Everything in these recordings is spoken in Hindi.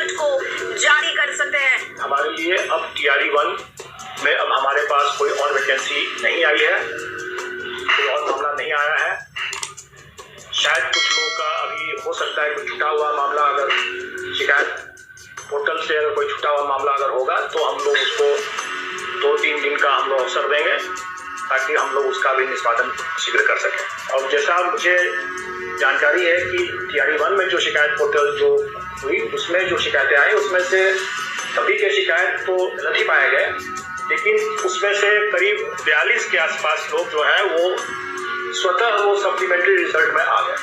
रिजल्ट को जारी कर सकते हैं। हमारे लिए अब TRE-1 में अब हमारे पास कोई और वैकेंसी नहीं आई है, कोई और मामला नहीं आया है। शायद कुछ लोगों का अभी हो सकता है कोई छुटा हुआ मामला, अगर शिकायत पोर्टल से अगर कोई छुटा हुआ मामला अगर होगा तो हम लोग उसको 2-3 दिन का हम लोग अवसर देंगे ताकि हम लोग उसका भी निष्पादन शीघ्र कर सकें। और जैसा मुझे जानकारी है कि TRE-1 में जो शिकायत पोर्टल जो हुई उसमें जो शिकायतें आई उसमें से सभी के शिकायत तो नहीं पाए गए, लेकिन उसमें से करीब 42 के आसपास लोग जो है वो स्वतः वो सप्लीमेंट्री रिजल्ट में आ गए।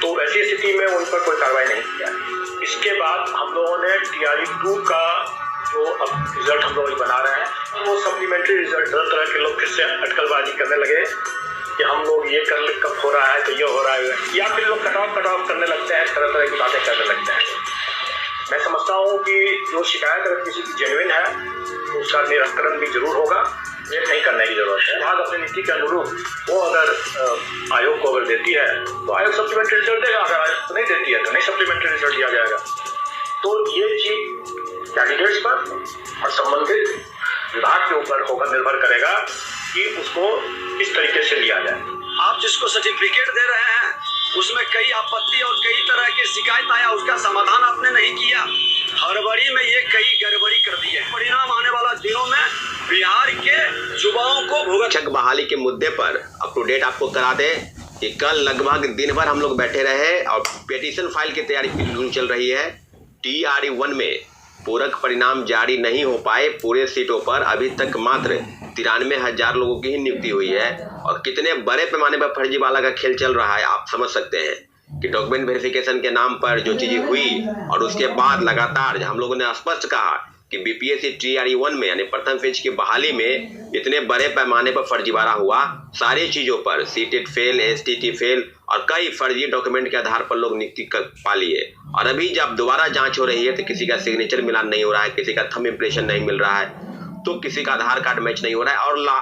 तो ऐसी स्थिति में उन पर कोई कार्रवाई नहीं किया। इसके बाद हम लोगों ने TRE-2 का जो अब रिजल्ट हम लोग बना रहे हैं वो सप्लीमेंट्री रिजल्ट तरह के लोग फिर से अटकलबाजी करने लगे कि हम लोग ये कर कब हो रहा है तो ये हो रहा है, या फिर लोग कट ऑफ करने लगते हैं, तरह तरह की बातें करने लगते हैं। मैं समझता हूँ कि जो शिकायत अगर किसी की जेन्युइन है तो उसका निराकरण भी जरूर होगा, ये नहीं करने की जरूरत है। विभाग अपनी नीति के अनुरूप वो अगर आयोग को अगर देती है तो आयोग सप्लीमेंट्री रिजल्ट देगा, अगर आयोग नहीं देती है तो नहीं सप्लीमेंट्री रिजल्ट दिया जाएगा। तो ये चीज कैंडिडेट्स पर और संबंधित विभाग के ऊपर होकर निर्भर करेगा कि उसको किस तरीके से लिया जाए। आप जिसको सर्टिफिकेट दे रहे हैं उसमें कई आपत्ति और कई तरह के शिकायत आया, उसका समाधान आपने नहीं किया। हड़बड़ी में ये कई गड़बड़ी कर दी है। परिणाम आने वाला दिनों में बिहार के युवाओं को भुगत। शिक्षक बहाली के मुद्दे पर अप टू डेट आपको करा दें कि कल लगभग दिन भर हम लोग बैठे रहे और पिटीशन फाइल की तैयारी बिल्कुल चल रही है। TRE-1 में पूरक परिणाम जारी नहीं हो पाए। पूरे सीटों पर अभी तक मात्र 93,000 लोगों की ही नियुक्ति हुई है और कितने बड़े पैमाने पर फर्जीवाला का खेल चल रहा है आप समझ सकते हैं कि डॉक्यूमेंट वेरिफिकेशन के नाम पर जो चीजें हुई और उसके बाद लगातार हम लोगों ने स्पष्ट कहा कि BPSC TRE-1 में यानी प्रथम फेज की बहाली में इतने बड़े पैमाने पर फर्जीवाड़ा हुआ। सारी चीजों पर CTET फेल, STT फेल और कई फर्जी डॉक्यूमेंट के आधार पर लोग नियुक्ति कर पा लिए। और अभी जब दोबारा जांच हो रही है तो किसी का सिग्नेचर मिलान नहीं हो रहा है, किसी का थंब इम्प्रेशन नहीं मिल रहा है, तो किसी का आधार कार्ड मैच नहीं हो रहा है।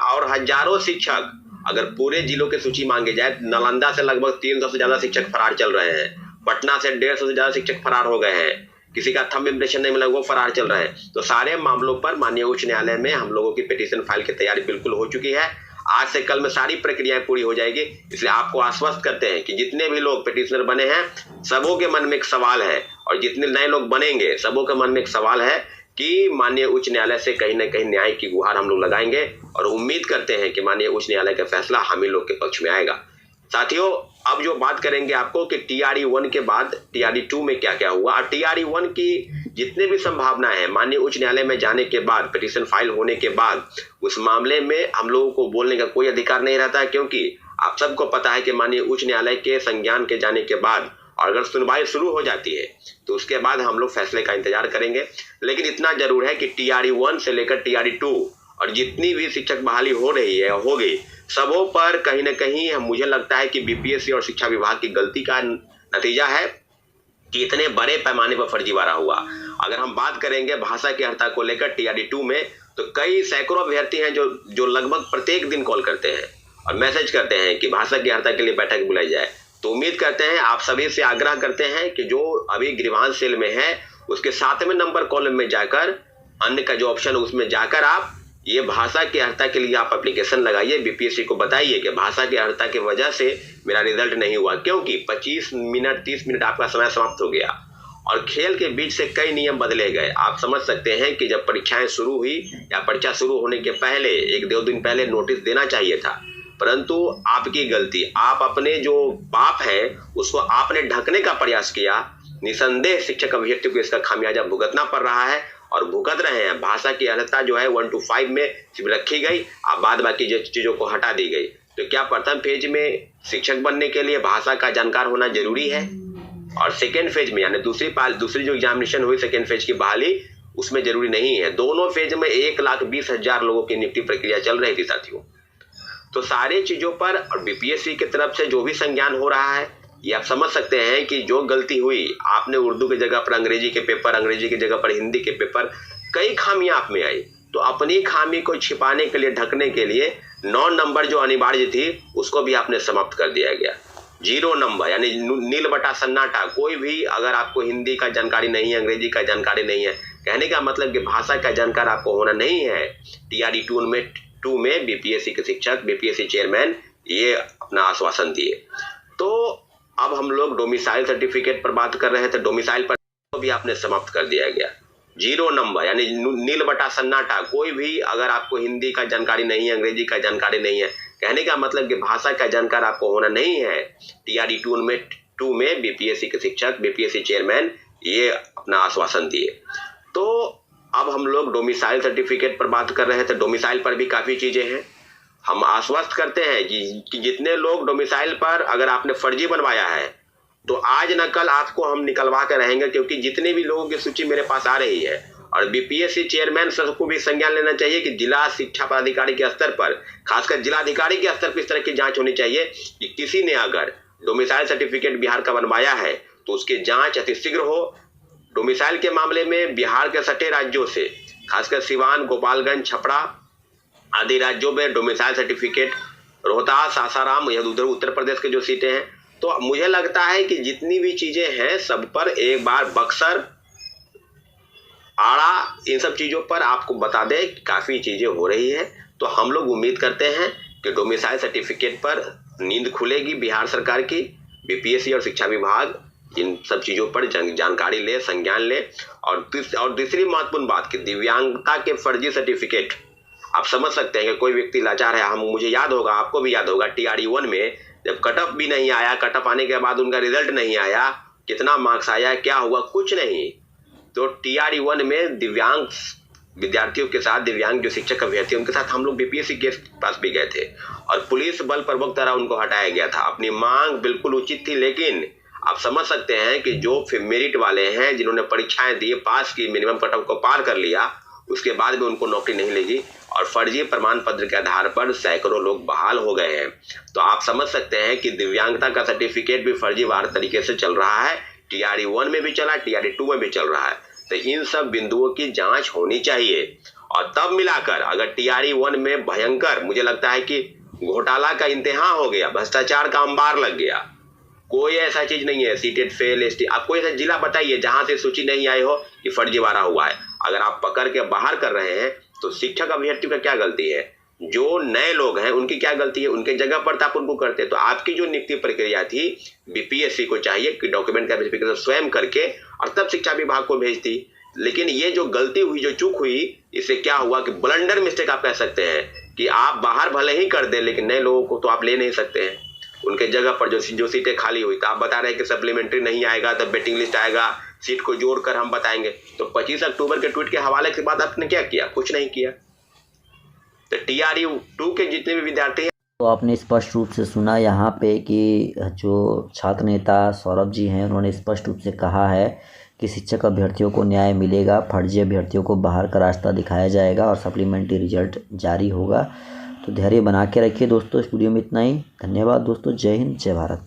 और हजारों शिक्षक, अगर पूरे जिलों की सूची मांगी जाए, नालंदा से लगभग 300 से ज्यादा शिक्षक फरार चल रहे हैं, पटना से 150 से ज्यादा शिक्षक फरार हो गए हैं, किसी का थंब इम्प्रेशन नहीं मिला वो फरार चल रहे हैं। तो सारे मामलों पर माननीय उच्च न्यायालय में हम लोगों की पिटीशन फाइल की तैयारी बिल्कुल हो चुकी है। आज से कल में सारी प्रक्रियाएं पूरी हो जाएगी। इसलिए आपको आश्वस्त करते हैं कि जितने भी लोग पिटीशनर बने हैं सबों के मन में एक सवाल है, और जितने नए लोग बनेंगे सबों के मन में एक सवाल है कि माननीय उच्च न्यायालय से कहीं ना कहीं न्याय की गुहार हम लोग लगाएंगे और उम्मीद करते हैं कि माननीय उच्च न्यायालय का फैसला हम ही लोग के पक्ष में आएगा। साथियों, अब जो बात करेंगे आपको कि TRE-1 के बाद TRE-2 में क्या क्या हुआ और TRE-1 की जितने भी संभावनाएं हैं माननीय उच्च न्यायालय में जाने के बाद, पिटीशन फाइल होने के बाद, उस मामले में हम लोगों को बोलने का कोई अधिकार नहीं रहता है, क्योंकि आप सबको पता है कि माननीय उच्च न्यायालय के संज्ञान के जाने के बाद और अगर सुनवाई शुरू हो जाती है तो उसके बाद हम लोग फैसले का इंतजार करेंगे। लेकिन इतना जरूर है कि TRE-1 से लेकर TRE-2 और जितनी भी शिक्षक बहाली हो रही है हो गई, सबों पर कहीं ना कहीं मुझे लगता है कि BPSC और शिक्षा विभाग की गलती का नतीजा है कि इतने बड़े पैमाने पर फर्जीवाड़ा हुआ। अगर हम बात करेंगे भाषा की अर्हता को लेकर TRE-2 में, तो कई सैकड़ों अभ्यर्थी हैं जो लगभग प्रत्येक दिन कॉल करते हैं और मैसेज करते हैं कि भाषा की अर्हता के लिए बैठक बुलाई जाए। तो उम्मीद करते हैं, आप सभी से आग्रह करते हैं कि जो अभी ग्रीवांश सेल में है उसके 7वें नंबर कॉलम में जाकर, अन्य का जो ऑप्शन है उसमें जाकर आप ये भाषा की अर्हता के लिए आप एप्लीकेशन लगाइए। BPSC को बताइए कि भाषा की अर्हता की वजह से मेरा रिजल्ट नहीं हुआ, क्योंकि 25 मिनट 30 मिनट आपका समय समाप्त हो गया और खेल के बीच से कई नियम बदले गए। आप समझ सकते हैं कि जब परीक्षाएं शुरू हुई या परीक्षा शुरू होने के पहले 1-2 दिन पहले नोटिस देना चाहिए था, परंतु आपकी गलती, आप अपने जो पाप है उसको आपने ढकने का प्रयास किया। निसंदेह शिक्षक अभ्यर्थी को इसका खामियाजा भुगतना पड़ रहा है और भुगत रहे हैं। भाषा की अर्हता जो है 1 to 5 में सिर्फ रखी गई, अब बाद बाकी चीजों को हटा दी गई। तो क्या प्रथम फेज में शिक्षक बनने के लिए भाषा का जानकार होना जरूरी है और सेकेंड फेज में यानी दूसरी जो एग्जामिनेशन हुई सेकेंड फेज की बहाली, उसमें जरूरी नहीं है? दोनों फेज में 1,20,000 लोगों की नियुक्ति प्रक्रिया चल रही थी साथियों। तो सारे चीजों पर और BPSC की तरफ से जो भी संज्ञान हो रहा है, ये आप समझ सकते हैं कि जो गलती हुई, आपने उर्दू की जगह पर अंग्रेजी के पेपर, अंग्रेजी की जगह पर हिंदी के पेपर, कई खामियां आप में आई। तो अपनी खामी को छिपाने के लिए, ढकने के लिए 9 नंबर जो अनिवार्य थी उसको भी आपने समाप्त कर दिया गया। जीरो नंबर यानी नील बटा सन्नाटा। कोई भी अगर आपको हिंदी का जानकारी नहीं है, अंग्रेजी का जानकारी नहीं है, कहने का मतलब कि भाषा का जानकार आपको होना नहीं है। टीआरई 2 में बीपीएससी के शिक्षक, बीपीएससी चेयरमैन ये अपना आश्वासन दिए। तो अब हम लोग डोमिसाइल सर्टिफिकेट पर बात कर रहे थे, डोमिसाइल पर तो भी आपने समाप्त कर दिया गया। जीरो नंबर यानी नील बटा सन्नाटा। कोई भी अगर आपको हिंदी का जानकारी नहीं है, अंग्रेजी का जानकारी नहीं है, कहने का मतलब कि भाषा का जानकार आपको होना नहीं है। टीआरई 2 में बीपीएससी के शिक्षक, बीपीएससी चेयरमैन ये अपना आश्वासन दिए। तो अब हम लोग डोमिसाइल सर्टिफिकेट पर बात कर रहे थे, डोमिसाइल पर भी काफ़ी चीज़ें हैं। हम आश्वस्त करते हैं कि जितने लोग डोमिसाइल पर अगर आपने फर्जी बनवाया है तो आज न कल आपको हम निकलवा कर रहेंगे, क्योंकि जितने भी लोगों की सूची मेरे पास आ रही है। और बीपीएससी चेयरमैन सर को भी संज्ञान लेना चाहिए कि जिला शिक्षा पदाधिकारी के स्तर पर, खासकर जिलाधिकारी के स्तर पर इस तरह की जांच होनी चाहिए कि किसी ने अगर डोमिसाइल सर्टिफिकेट बिहार का बनवाया है तो उसकी जांच अतिशीघ्र हो। डोमिसाइल के मामले में बिहार के सटे राज्यों से, खासकर सिवान, गोपालगंज, छपरा आदि राज्यों में डोमिसाइल सर्टिफिकेट, रोहतास, सासाराम, यह उधर उत्तर प्रदेश के जो सीटें हैं, तो मुझे लगता है कि जितनी भी चीजें हैं सब पर एक बार बक्सर, आड़ा, इन सब चीजों पर आपको बता दें कि काफी चीजें हो रही है। तो हम लोग उम्मीद करते हैं कि डोमिसाइल सर्टिफिकेट पर नींद खुलेगी बिहार सरकार की। बीपीएससी और शिक्षा विभाग इन सब चीजों पर जानकारी ले, संज्ञान ले। और दूसरी महत्वपूर्ण बात कि दिव्यांगता के फर्जी सर्टिफिकेट, आप समझ सकते हैं कि कोई व्यक्ति लाचार है। मुझे याद होगा, आपको भी याद होगा, टीआरई 1 में जब कट ऑफ भी नहीं आया, कट ऑफ आने के बाद उनका रिजल्ट नहीं आया, कितना मार्क्स आया, क्या हुआ, कुछ नहीं। तो टीआरई 1 में दिव्यांग विद्यार्थियों के साथ, दिव्यांग जो शिक्षक अभ्यर्थियों के साथ हम लोग बीपीएससी के पास भी गए थे और पुलिस बल प्रवक द्वारा उनको हटाया गया था। अपनी मांग बिल्कुल उचित थी, लेकिन आप समझ सकते हैं कि जो मेरिट वाले हैं, जिन्होंने परीक्षाएं दी, पास की, मिनिमम कट ऑफ को पार कर लिया, उसके बाद भी उनको नौकरी नहीं लगी और फर्जी प्रमाण पत्र के आधार पर सैकड़ों लोग बहाल हो गए हैं। तो आप समझ सकते हैं कि दिव्यांगता का सर्टिफिकेट भी फर्जीवार तरीके से चल रहा है। टीआरई 1 में भी चला, टीआरई 2 में भी चल रहा है। तो इन सब बिंदुओं की जांच होनी चाहिए और तब मिलाकर अगर टीआरई 1 में भयंकर, मुझे लगता है कि घोटाला का इंतहा हो गया, भ्रष्टाचार का अंबार लग गया। कोई ऐसा चीज नहीं है सीटेड फेल, एसटी, आप कोई ऐसा जिला बताइए जहां से सूची नहीं आई हो कि फर्जीवाड़ा हुआ है। अगर आप पकड़ के बाहर कर रहे हैं तो शिक्षक अभ्यर्थियों का क्या गलती है? जो नए लोग हैं उनकी क्या गलती है? उनके जगह पर आप उनको करते। तो आपकी जो नियुक्ति प्रक्रिया थी, बीपीएससी को चाहिए कि डॉक्यूमेंट का वेरिफिकेशन स्वयं करके और तब शिक्षा विभाग को भेजती। लेकिन ये जो गलती हुई, जो चूक हुई, इससे क्या हुआ कि ब्लंडर मिस्टेक आप कह सकते हैं कि आप बाहर भले ही कर दें लेकिन नए लोगों को तो आप ले नहीं सकते हैं। उनके जगह पर जो सीटें खाली हुई, तो आप बता रहे हैं कि सप्लीमेंट्री नहीं आएगा तो वेटिंग लिस्ट आएगा, सीट को जोड़कर हम बताएंगे। तो 25 अक्टूबर के ट्वीट के हवाले के बाद आपने क्या किया? कुछ नहीं किया। तो टीआरई 2 के जितने भी विद्यार्थी हैं, तो आपने स्पष्ट रूप से सुना यहाँ पे कि जो छात्र नेता सौरभ जी हैं, उन्होंने स्पष्ट रूप से कहा है कि शिक्षक अभ्यर्थियों को न्याय मिलेगा, फर्जी अभ्यर्थियों को बाहर का रास्ता दिखाया जाएगा और सप्लीमेंट्री रिजल्ट जारी होगा। तो धैर्य बना के रखिए दोस्तों। इस वीडियो में इतना ही। धन्यवाद दोस्तों। जय हिंद, जय भारत।